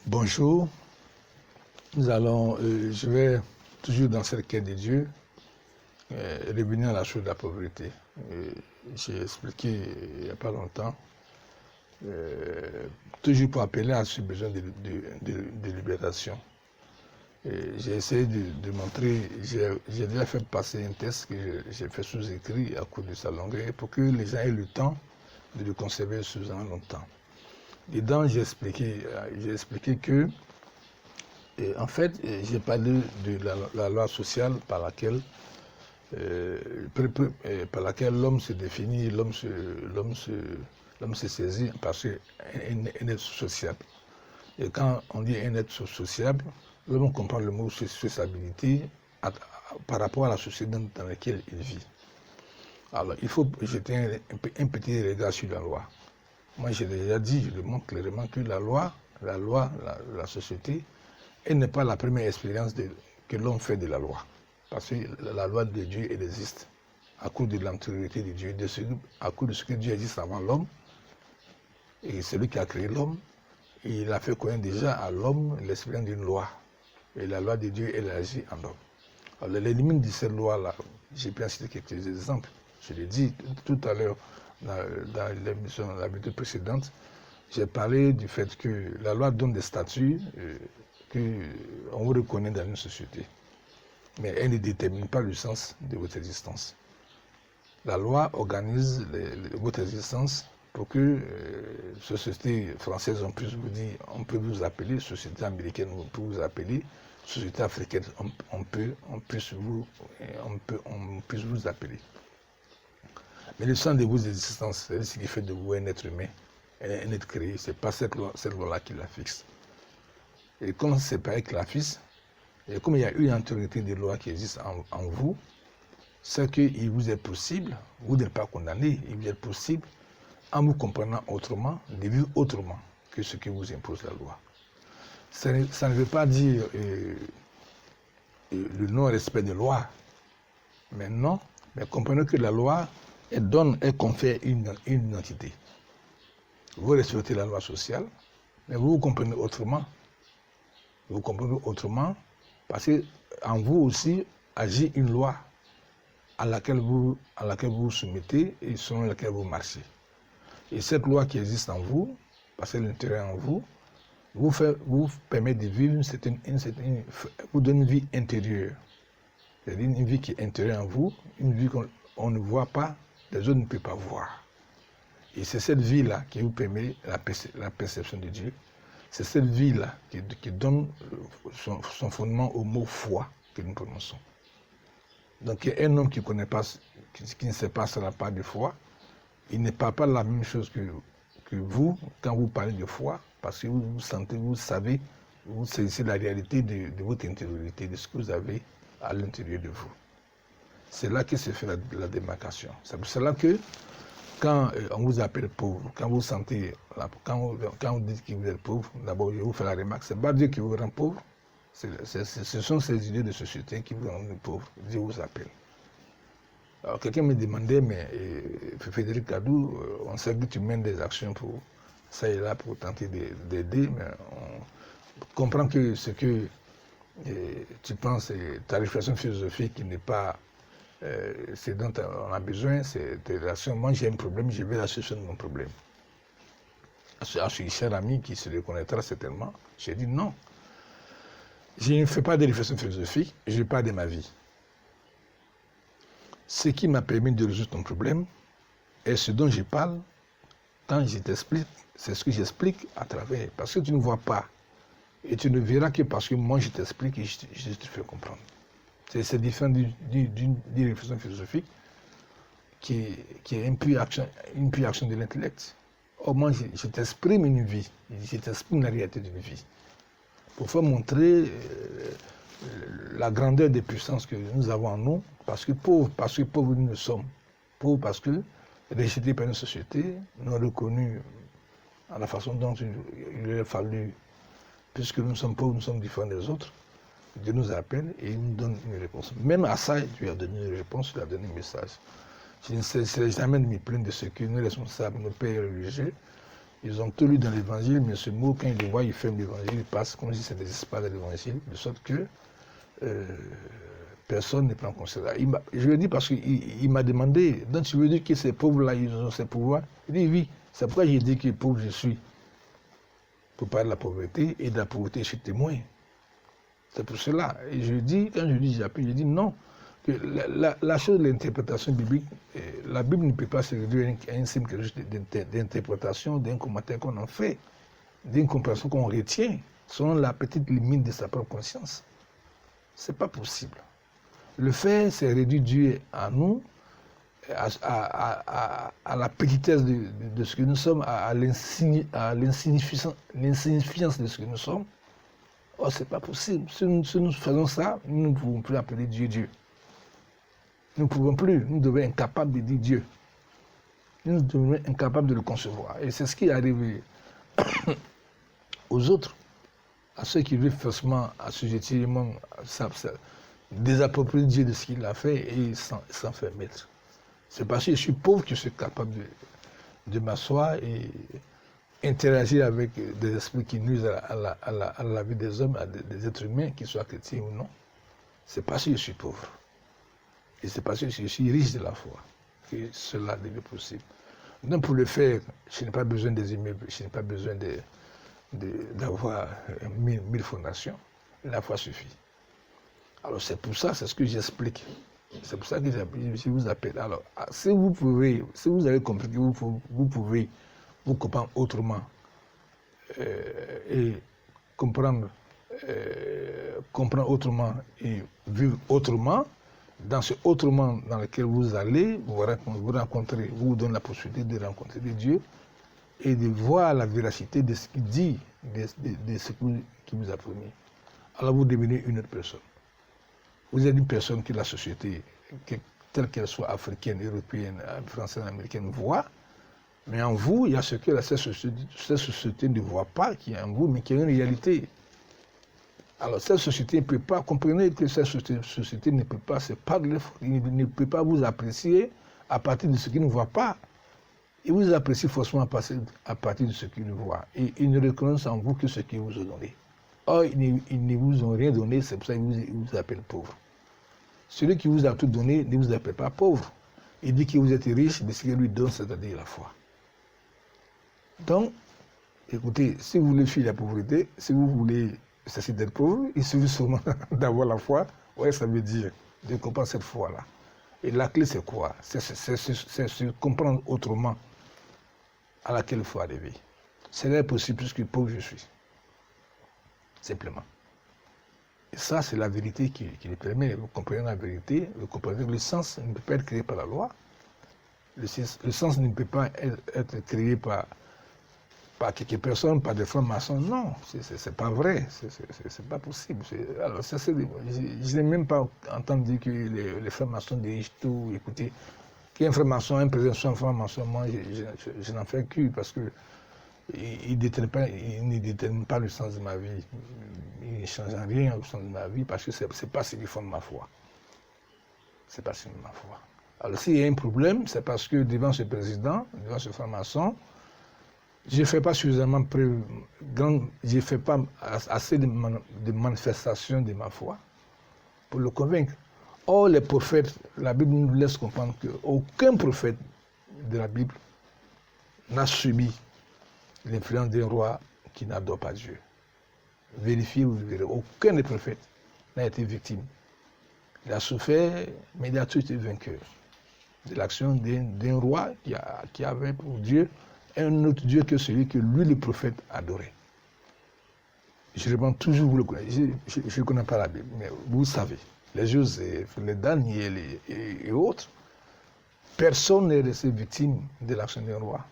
Bonjour, je vais toujours dans cette quête de Dieu, revenir à la chose de la pauvreté. J'ai expliqué il n'y a pas longtemps, toujours pour appeler à ce besoin de libération. J'ai essayé de montrer, j'ai déjà fait passer un test que j'ai fait sous écrit à cours de sa longueur pour que les gens aient le temps de le conserver sous un longtemps. Dedans, j'ai expliqué que, en fait, j'ai parlé de la loi sociale par laquelle l'homme se définit, l'homme se saisit parce qu'un être sociable. Et quand on dit un être sociable, l'homme comprend le mot sociabilité par rapport à la société dans laquelle il vit. Alors, il faut jeter un petit regard sur la loi. Moi, j'ai déjà dit, je le montre clairement que la société, elle n'est pas la première expérience que l'homme fait de la loi. Parce que la loi de Dieu, elle existe à cause de l'antériorité de Dieu, à cause de ce que Dieu existe avant l'homme. Et celui qui a créé l'homme, il a fait connaître déjà à l'homme l'expérience d'une loi. Et la loi de Dieu, elle agit en homme. Alors, les limites de cette loi-là, j'ai bien cité quelques exemples. Je l'ai dit tout à l'heure dans l'émission, la vidéo précédente. J'ai parlé du fait que la loi donne des statuts qu'on vous reconnaît dans une société. Mais elle ne détermine pas le sens de votre existence. La loi organise votre existence pour que société française, on puisse vous dire, on peut vous appeler, société américaine, on peut vous appeler, société africaine, on puisse vous appeler. Mais le sens de vos existences, c'est ce qui fait de vous un être humain, un être créé, ce n'est pas cette loi-là qui la fixe. Et comme ce n'est pas elle qui la fixe, et comme il y a une autorité de loi qui existe en vous, c'est qu'il vous est possible, vous n'êtes pas condamné, il vous est possible, en vous comprenant autrement, de vivre autrement que ce que vous impose la loi. Ça ne veut pas dire le non-respect des lois, mais non, mais comprenez que la loi, elle confère une identité. Vous respectez la loi sociale, mais vous vous comprenez autrement. Vous comprenez autrement parce qu'en vous aussi agit une loi à laquelle vous vous soumettez et selon laquelle vous marchez. Et cette loi qui existe en vous, parce qu'elle est l'intérêt en vous, vous permet de vivre vous donne une vie intérieure. C'est-à-dire une vie qui est intérieure en vous, une vie qu'on ne voit pas, les autres ne peuvent pas voir. Et c'est cette vie-là qui vous permet la perception de Dieu. C'est cette vie-là qui donne son fondement au mot foi que nous prononçons. Donc un homme qui ne sait pas ça n'a pas de foi, il ne parle pas la même chose que vous quand vous parlez de foi, parce que vous sentez, vous savez, vous saisissez la réalité de votre intériorité, de ce que vous avez à l'intérieur de vous. C'est là que se fait la démarcation. C'est pour cela que quand on vous appelle pauvre, quand vous sentez, quand vous dites que vous êtes pauvre, d'abord je vous fais la remarque, c'est pas Dieu qui vous rend pauvre, ce sont ces idées de société qui vous rendent pauvre. Dieu vous appelle. Alors quelqu'un me demandait, mais Frédéric Kadou, on sait que tu mènes des actions pour ça et là pour tenter d'aider, mais on comprend que ce que tu penses, ta réflexion philosophique qui n'est pas ce dont on a besoin, c'est tes relations. Moi j'ai un problème, je vais la solution de mon problème. À ce cher ami qui se reconnaîtra certainement, j'ai dit non. Je ne fais pas de réflexion philosophique, je parle de ma vie. Ce qui m'a permis de résoudre ton problème est ce dont je parle quand je t'explique, c'est ce que j'explique à travers. Parce que tu ne vois pas et tu ne verras que parce que moi je t'explique et je te fais comprendre. C'est différent d'une réflexion philosophique qui est une pure action de l'intellect. Or moi je t'exprime une vie, je t'exprime la réalité d'une vie. Pour faire montrer la grandeur des puissances que nous avons en nous, parce que pauvres nous sommes, pauvres parce que rejetés par une société, non reconnus à la façon dont il aurait fallu, puisque nous sommes pauvres, nous sommes différents des autres, Dieu nous appelle et il nous donne une réponse. Même à ça, Dieu a donné une réponse, il a donné un message. Je ne cesserai jamais de me plaindre de ce que nos responsables, nos pères religieux, Ils ont tout lu dans l'évangile, mais ce mot, quand ils le voient, ils ferment l'évangile, ils passent comme si ça n'existe pas dans l'évangile, de sorte que personne ne prend en considération. Je le dis parce qu'il m'a demandé, donc tu veux dire que ces pauvres-là, ils ont ces pouvoirs? Il dit oui, c'est pourquoi j'ai dit que pauvre je suis. Pour parler de la pauvreté, et de la pauvreté, je suis témoin. C'est pour cela. Et je dis, quand je dis j'appuie, je dis non. Que la chose de l'interprétation biblique, la Bible ne peut pas se réduire à un simple quelque chose d'interprétation, d'un commentaire qu'on en fait, d'une compréhension qu'on retient, selon la petite limite de sa propre conscience. Ce n'est pas possible. Le fait, c'est réduire Dieu à nous, à la petitesse de ce que nous sommes, à l'insignifiance de ce que nous sommes. Oh, c'est pas possible. Si nous faisons ça, nous ne pouvons plus appeler Dieu Dieu. Nous ne pouvons plus. Nous devons être incapables de dire Dieu. Nous devons être incapables de le concevoir. Et c'est ce qui est arrivé aux autres, à ceux qui veulent forcément assujettir, désapproprier Dieu de ce qu'il a fait et s'en faire mettre. C'est parce que je suis pauvre que je suis capable de m'asseoir et interagir avec des esprits qui nuisent à la vie des hommes, à des êtres humains, qu'ils soient chrétiens ou non. C'est parce que je suis pauvre. Et c'est parce que je suis riche de la foi que cela devient possible. Donc pour le faire, je n'ai pas besoin des immeubles, je n'ai pas besoin d'avoir mille fondations. La foi suffit. Alors c'est pour ça, c'est ce que j'explique. C'est pour ça que je vous appelle. Alors, si vous avez compris que vous pouvez vous comprendre autrement et comprendre autrement et vivre autrement, dans ce autrement dans lequel vous allez, vous rencontrez, vous donne la possibilité de rencontrer Dieu et de voir la véracité de ce qu'il dit, de ce qu'il vous a promis. Alors vous devenez une autre personne. Vous êtes une personne que la société, telle qu'elle soit africaine, européenne, française, américaine, voit, mais en vous, il y a ce que cette société ne voit pas, qui est en vous, mais qui est une réalité. Alors cette société ne peut pas, comprenez que cette société ne peut pas, c'est pas de l'effort, il ne peut pas vous apprécier à partir de ce qu'il ne voit pas. Il vous apprécie forcément à partir de ce qu'il ne voit. Et il ne reconnaît en vous que ce qu'il vous a donné. Or, ils ne vous ont rien donné, c'est pour ça qu'il vous appelle pauvre. Celui qui vous a tout donné ne vous appelle pas pauvre. Il dit que vous êtes riche de ce qu'il lui donne, c'est-à-dire la foi. Donc, écoutez, si vous voulez fuir la pauvreté, si vous voulez cesser d'être pauvre, il suffit seulement d'avoir la foi. Ouais, ça veut dire de comprendre cette foi-là. Et la clé, c'est quoi? C'est se comprendre autrement à laquelle il faut arriver. C'est impossible puisque pauvre je suis. Simplement. Et ça, c'est la vérité qui le permet. Vous comprenez la vérité, vous comprenez que le sens ne peut pas être créé par la loi. Le sens ne peut pas être créé par quelques personnes, par des francs-maçons. Non, c'est pas vrai. C'est pas possible. Alors, je n'ai même pas entendu dire que les francs-maçons dirigent tout. Écoutez, qu'un franc-maçon, un président soit un franc-maçon, moi, je n'en fais que parce que il ne détermine pas le sens de ma vie. Il ne change rien au sens de ma vie parce que ce n'est pas ce qui fonde ma foi. C'est pas ce qui fonde ma foi. Alors s'il y a un problème, c'est parce que devant ce président, devant ce franc-maçon, je ne fais pas suffisamment je ne fais pas assez de manifestations de ma foi pour le convaincre. Or, les prophètes, la Bible nous laisse comprendre qu'aucun prophète de la Bible n'a subi l'influence d'un roi qui n'adore pas Dieu. Vérifiez, vous verrez. Aucun des prophètes n'a été victime. Il a souffert, mais il a toujours été vainqueur de l'action d'un roi qui avait pour Dieu un autre Dieu que celui que lui, le prophète, adorait. Je réponds toujours, vous le connaissez. Je ne connais pas la Bible, mais vous savez. Les Joseph, les Daniel et autres, personne n'est resté victime de l'action d'un roi,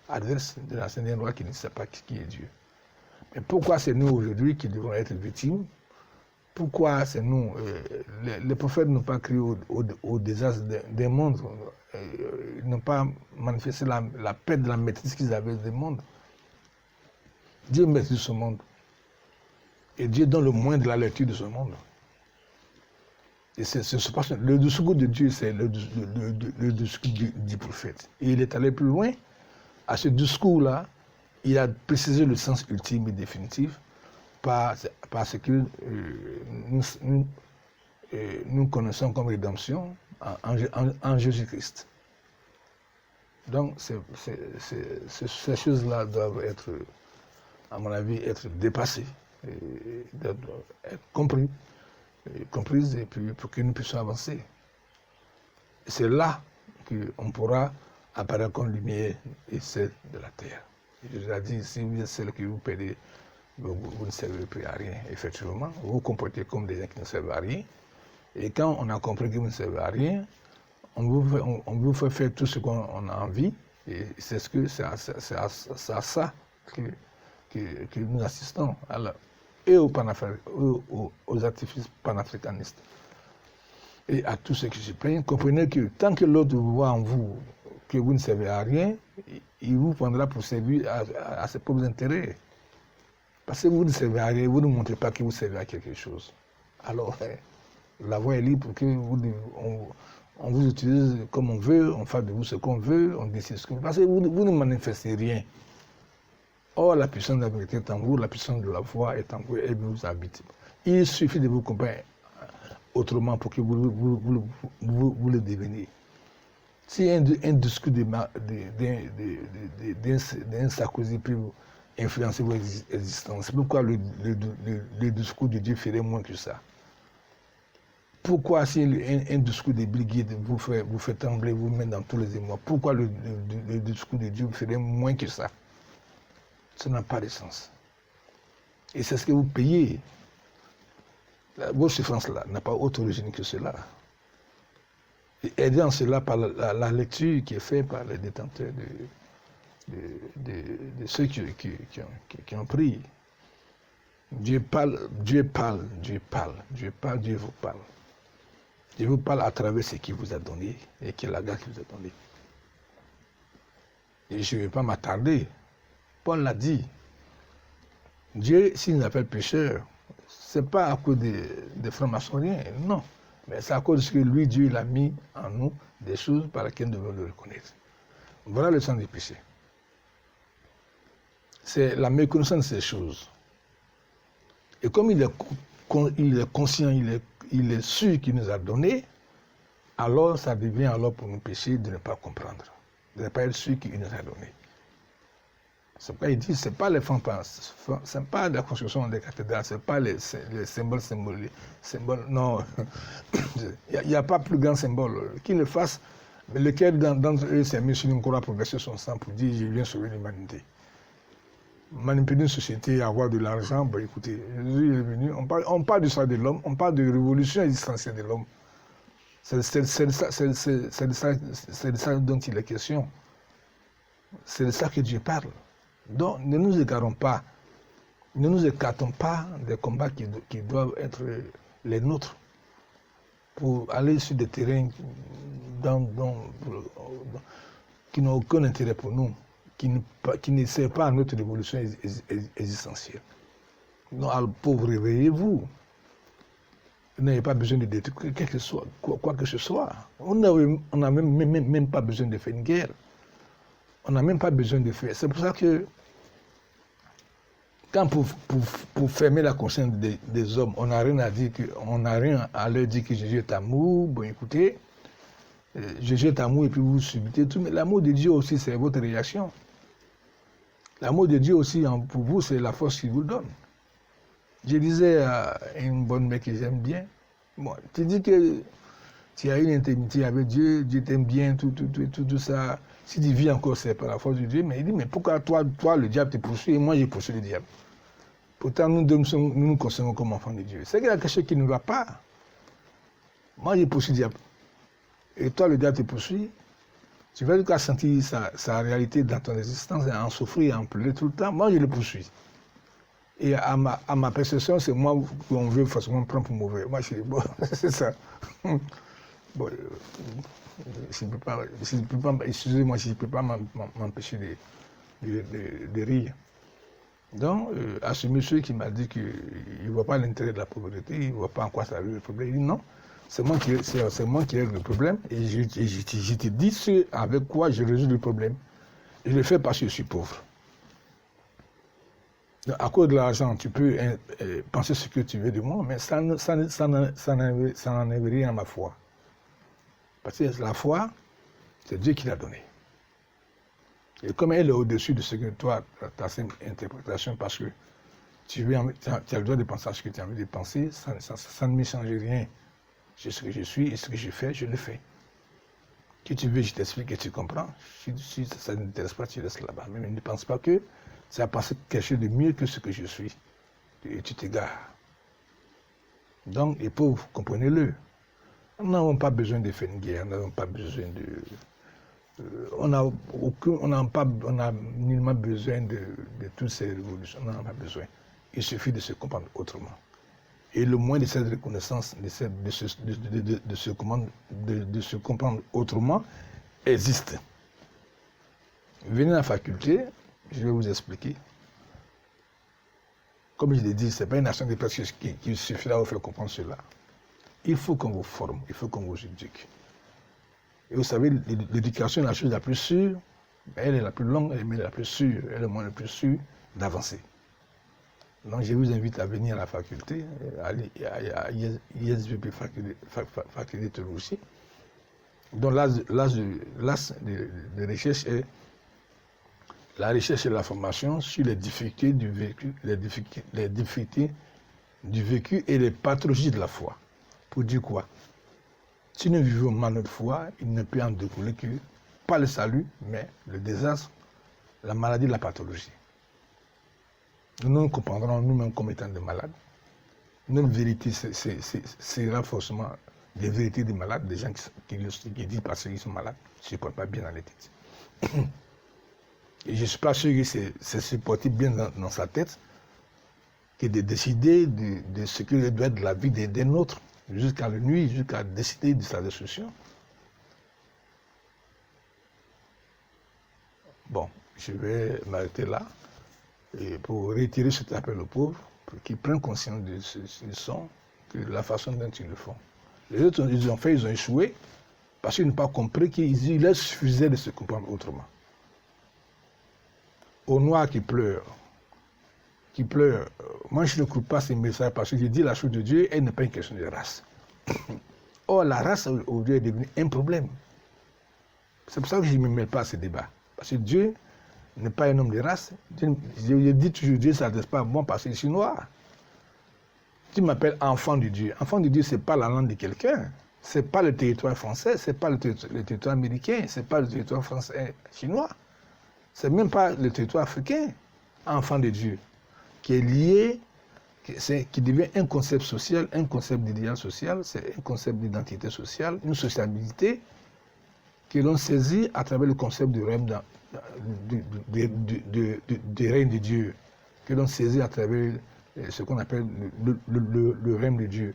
adverse de l'action d'un roi qui ne sait pas qui est Dieu. Mais pourquoi c'est nous aujourd'hui qui devons être victimes? Pourquoi c'est nous? Les prophètes n'ont pas crié au désastre des mondes, ils n'ont pas manifesté la perte de la maîtrise qu'ils avaient des mondes. Dieu maîtrise ce monde. Et Dieu donne le moyen de la lecture de ce monde. Et le discours de Dieu, c'est le discours du prophète. Et il est allé plus loin. À ce discours-là, il a précisé le sens ultime et définitif parce que nous connaissons comme rédemption en Jésus-Christ. Donc, ces choses-là doivent être, à mon avis, être dépassées, être comprises, et puis pour que nous puissions avancer. C'est là qu'on pourra apparaître comme lumière et celle de la terre. Je vous ai dit, si vous êtes celle qui vous perdez, vous ne servez plus à rien, effectivement. Vous vous comportez comme des gens qui ne servent à rien. Et quand on a compris que vous ne servez à rien, on vous fait faire tout ce qu'on a envie. Et c'est à ça que nous assistons. Alors, et aux activistes panafricanistes. Et à tous ceux qui se plaignent, comprenez que tant que l'autre voit en vous que vous ne servez à rien, il vous prendra pour servir à ses propres intérêts. Parce que vous ne servez à rien, vous ne montrez pas que vous servez à quelque chose. Alors, la voie est libre pour que on vous utilise comme on veut, on fait de vous ce qu'on veut, on décide ce qu'on veut. Parce que vous ne manifestez rien. Or, la puissance de la vérité est en vous, la puissance de la foi est en vous et vous habite. Il suffit de vous comprendre autrement pour que vous le deveniez. Si un discours d'un Sarkozy peut influencer vos existences, pourquoi le discours de Dieu ferait moins que ça? Pourquoi si un discours de Bill Gates vous fait trembler, vous met dans tous les émois, pourquoi le discours de Dieu ferait moins que ça? Ça n'a pas de sens. Et c'est ce que vous payez. Votre souffrance-là n'a pas autre origine que cela. Et aidez en cela par la lecture qui est faite par les détenteurs de ceux qui ont prié. Dieu parle, Dieu vous parle. Dieu vous parle à travers ce qu'il vous a donné et qui est la grâce qu'il vous a donnée. Et je ne vais pas m'attarder. Paul l'a dit. Dieu, s'il nous appelle pécheurs, ce n'est pas à cause des francs-maçons, non. Mais c'est à cause de ce que lui, Dieu, il a mis en nous des choses par lesquelles nous devons le reconnaître. Voilà le sens du péché. C'est la méconnaissance de ces choses. Et comme il est conscient, il est sûr qu'il nous a donné, alors ça devient alors pour nous pécher de ne pas comprendre, de ne pas être sûr qu'il nous a donné. C'est pas, il dit, c'est pas les c'est pas la construction des cathédrales, c'est pas les symboles, non. Il n'y a pas plus grand symbole. Qu'il le fasse, mais lequel d'entre eux s'est mis sur une croix pour verser son sang pour dire, je viens sauver l'humanité. Manipuler une société, avoir de l'argent, bon écoutez, Jésus est venu, on parle du sort de l'homme, on parle de révolution existentielle de l'homme. C'est de ça dont il est question. C'est de ça que Dieu parle. Donc, ne nous écartons pas des combats qui doivent être les nôtres pour aller sur des terrains qui n'ont aucun intérêt pour nous, qui ne servent pas à notre révolution existentielle. Donc, pauvre, réveillez-vous. Vous n'avez pas besoin de détruire quoi que ce soit. On n'a même pas besoin de faire une guerre. On n'a même pas besoin de faire. C'est pour ça que, quand pour fermer la conscience des hommes, on n'a rien à dire, on n'a rien à leur dire que Jésus est amour. Bon, écoutez, Jésus est amour et puis vous subissez tout. Mais l'amour de Dieu aussi, c'est votre réaction. L'amour de Dieu aussi, pour vous, c'est la force qu'il vous donne. Je disais à une bonne mère que j'aime bien, bon, tu dis que tu as une intimité avec Dieu, Dieu t'aime bien, tout ça. Si tu vis encore, c'est par la force de Dieu. Mais il dit, mais pourquoi toi, le diable te poursuit et moi, je poursuis le diable? Pourtant, nous nous considérons comme enfants de Dieu. C'est qu'il y a quelque chose qui ne va pas. Moi, je poursuis le diable. Et toi, le diable te poursuit. Tu vas sentir sa réalité dans ton existence, et en souffrir, en pleurer tout le temps. Moi, je le poursuis. Et à ma perception, c'est moi qu'on veut forcément prendre pour mauvais. Moi, je dis, bon, c'est ça. Bon, je ne peux pas, excusez-moi, je ne peux pas m'empêcher de rire. Donc, à ce monsieur qui m'a dit qu'il ne voit pas l'intérêt de la pauvreté, il ne voit pas en quoi ça règle le problème, il dit non, c'est moi qui règle le problème, et je te dis avec quoi je résous le problème. Je le fais parce que je suis pauvre. À cause de l'argent, tu peux penser ce que tu veux de moi, mais ça n'enlève rien à ma foi. Parce que la foi, c'est Dieu qui l'a donnée. Et comme elle est au-dessus de ce que toi, ta simple interprétation, parce que tu as le droit de penser à ce que tu as envie de penser, ça ne me change rien. C'est ce que je suis et ce que je fais, je le fais. Que tu veux, je t'explique et tu comprends. Si ça ne t'intéresse pas, tu restes là-bas. Mais ne pense pas que ça va passer quelque chose de mieux que ce que je suis. Et tu t'égares. Donc, les pauvres, comprenez-le. Nous n'avons pas besoin de faire une guerre, nous n'avons pas besoin de... on n'a nullement besoin de toutes ces révolutions, on n'en a pas besoin. Il suffit de se comprendre autrement. Et le moins de cette reconnaissance, de se comprendre autrement, existe. Venez à la faculté, je vais vous expliquer. Comme je l'ai dit, ce n'est pas une action de presse qui suffira à vous faire comprendre cela. Il faut qu'on vous forme, il faut qu'on vous éduque. Et vous savez, l'éducation est la chose la plus sûre, elle est la plus longue, mais la plus sûre, elle est le moins le plus sûr d'avancer. Donc je vous invite à venir à la faculté, à ISVP faculté de théologie. Donc l'as de recherche est la recherche et la formation sur les difficultés du vécu, les difficultés du vécu et les pathologies de la foi. Pour dire quoi? Si nous vivons mal notre foi, il ne peut en découler que pas le salut, mais le désastre, la maladie, la pathologie. Nous nous comprendrons nous-mêmes comme étant des malades. Notre vérité sera forcément des vérités des malades, des gens qui disent parce qu'ils sont malades, ne se supportent pas bien dans les têtes. Et je ne suis pas sûr que c'est supporté bien dans sa tête que de décider de ce que doit être la vie des nôtres, jusqu'à la nuit, jusqu'à décider de sa destruction. Bon, je vais m'arrêter là et pour retirer cet appel aux pauvres, pour qu'ils prennent conscience de ce qu'ils sont, de la façon dont ils le font. Les autres, ils ont échoué, parce qu'ils n'ont pas compris qu'il leur suffisait de se comprendre autrement. Aux noirs qui pleurent, moi je ne coupe pas ces messages parce que je dis la chose de Dieu, elle n'est pas une question de race. Or, la race aujourd'hui est devenue un problème. C'est pour ça que je ne me mêle pas à ce débat. Parce que Dieu n'est pas un homme de race. Je dis toujours Dieu, ça ne s'adresse pas à moi parce que je suis noir. Tu m'appelles enfant de Dieu. Enfant de Dieu, ce n'est pas la langue de quelqu'un. Ce n'est pas le territoire français, ce n'est pas le territoire américain, ce n'est pas le territoire français chinois. Ce n'est même pas le territoire africain, enfant de Dieu, qui est lié, qui devient un concept social, un concept d'idéal social, c'est un concept d'identité sociale, une sociabilité que l'on saisit à travers le concept du règne de Dieu, que l'on saisit à travers ce qu'on appelle le règne de Dieu.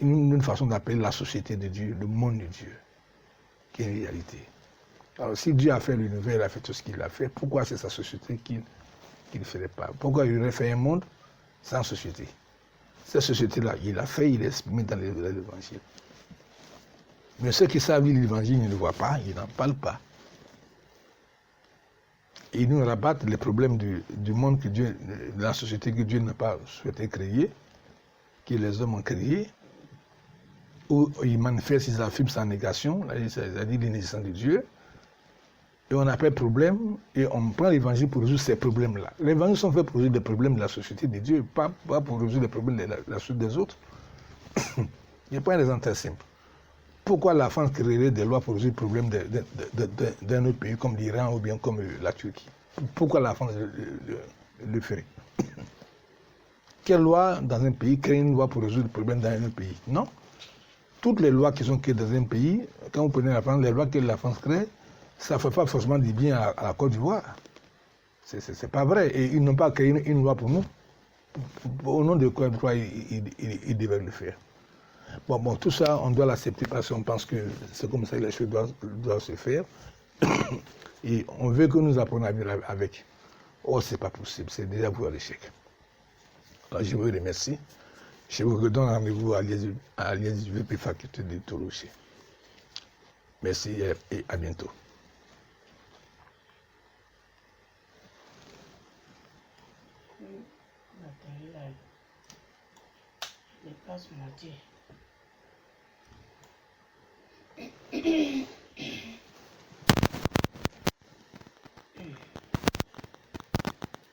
Une façon d'appeler la société de Dieu, le monde de Dieu, qui est une réalité. Alors si Dieu a fait l'univers, il a fait tout ce qu'il a fait, pourquoi c'est sa société qu'il ne ferait pas? Pourquoi il aurait fait un monde sans société? Cette société-là, il l'a fait, il est exprimé dans l'évangile. Mais ceux qui savent lire l'évangile, ils ne le voient pas, ils n'en parlent pas. Et ils nous rabattent les problèmes du monde que Dieu, de la société que Dieu n'a pas souhaité créer, que les hommes ont créé, où ils manifestent, ils affirment sa négation, c'est-à-dire l'inexistence de Dieu. Et on appelle problème, et on prend l'évangile pour résoudre ces problèmes-là. Les évangiles sont faits pour résoudre les problèmes de la société de Dieu, pas pour résoudre les problèmes de la société des autres. Il n'y a pas un exemple très simple. Pourquoi la France créerait des lois pour résoudre les problèmes d'un autre pays comme l'Iran ou bien comme la Turquie? Pourquoi la France le ferait? Quelle loi dans un pays crée une loi pour résoudre le problème dans un autre pays? Non. Toutes les lois qui sont créées dans un pays, quand vous prenez la France, les lois que la France crée, ça ne fait pas forcément du bien à la Côte d'Ivoire. C'est pas vrai. Et ils n'ont pas créé une loi pour nous. Au nom de quoi ils devaient le faire. Bon, tout ça, on doit l'accepter parce qu'on pense que c'est comme ça que les choses doivent se faire. Et on veut que nous apprenions à vivre avec. Oh, c'est pas possible, c'est déjà voué à l'échec. Alors, je vous remercie. Je vous redonne rendez-vous à l'ISVP faculté de théologie. Merci et à bientôt. batterie là dépasse moitié.